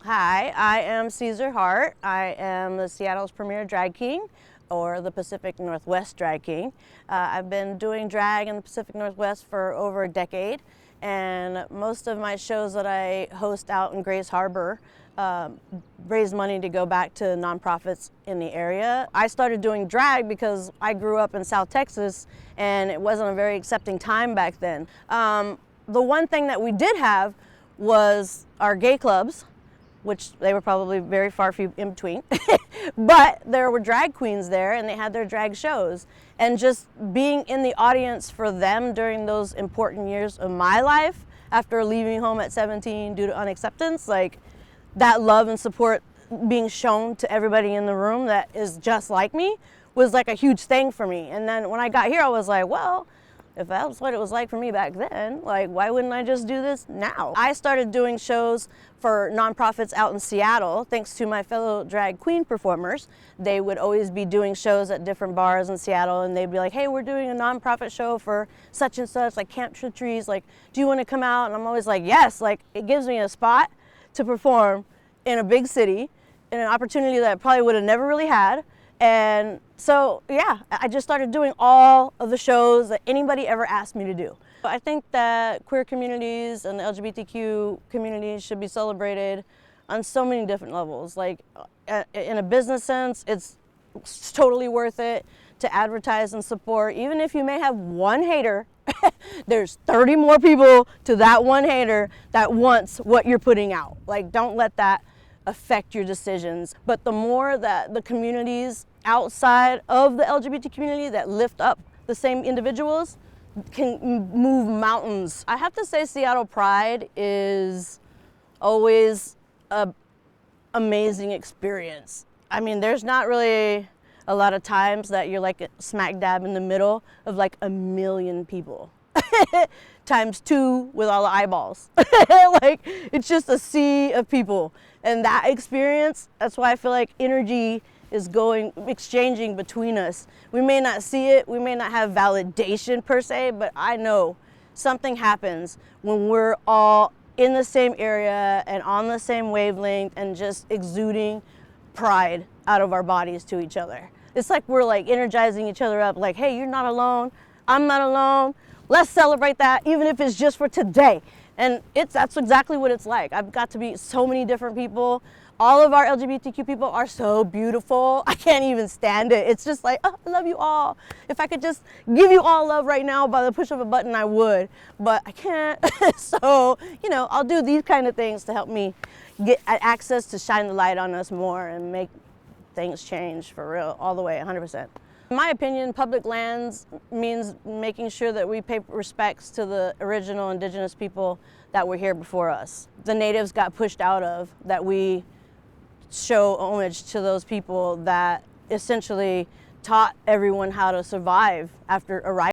Hi, I am Caesar Hart. I am the Seattle's premier drag king, or the Pacific Northwest drag king. I've been doing drag in the Pacific Northwest for over a decade, and most of my shows that I host out in Grays Harbor raise money to go back to nonprofits in the area. I started doing drag because I grew up in South Texas and it wasn't a very accepting time back then. The one thing that we did have was our gay clubs, which they were probably very far few in between. But there were drag queens there and they had their drag shows. And just being in the audience for them during those important years of my life, after leaving home at 17 due to unacceptance, like that love and support being shown to everybody in the room that is just like me was like a huge thing for me. And then when I got here, I was like, well, if that was what it was like for me back then, like, why wouldn't I just do this now? I started doing shows for nonprofits out in Seattle, thanks to my fellow drag queen performers. They would always be doing shows at different bars in Seattle, and they'd be like, hey, we're doing a nonprofit show for such and such, like Camp Trees, like, do you want to come out? And I'm always like, yes, like, it gives me a spot to perform in a big city, in an opportunity that I probably would have never really had. And so, yeah, I just started doing all of the shows that anybody ever asked me to do. I think that queer communities and the LGBTQ communities should be celebrated on so many different levels. Like, in a business sense, it's totally worth it to advertise and support. Even if you may have one hater, there's 30 more people to that one hater that wants what you're putting out. Like, don't let that affect your decisions. But the more that the communities outside of the LGBT community that lift up the same individuals can move mountains. I have to say Seattle Pride is always an amazing experience. I mean, there's not really a lot of times that you're like smack dab in the middle of like a million people. Times two with all the eyeballs. Like, it's just a sea of people. And that experience, that's why I feel like energy is exchanging between us. We may not see it, we may not have validation per se, but I know something happens when we're all in the same area and on the same wavelength and just exuding pride out of our bodies to each other. It's like we're like energizing each other up, like, hey, you're not alone, I'm not alone. Let's celebrate that, even if it's just for today. And that's exactly what it's like. I've got to meet so many different people. All of our LGBTQ people are so beautiful. I can't even stand it. It's just like, oh, I love you all. If I could just give you all love right now by the push of a button, I would. But I can't. So, I'll do these kind of things to help me get access to shine the light on us more and make things change for real, all the way, 100%. In my opinion, public lands means making sure that we pay respects to the original indigenous people that were here before us. The natives got pushed out of, that we show homage to those people that essentially taught everyone how to survive after arriving.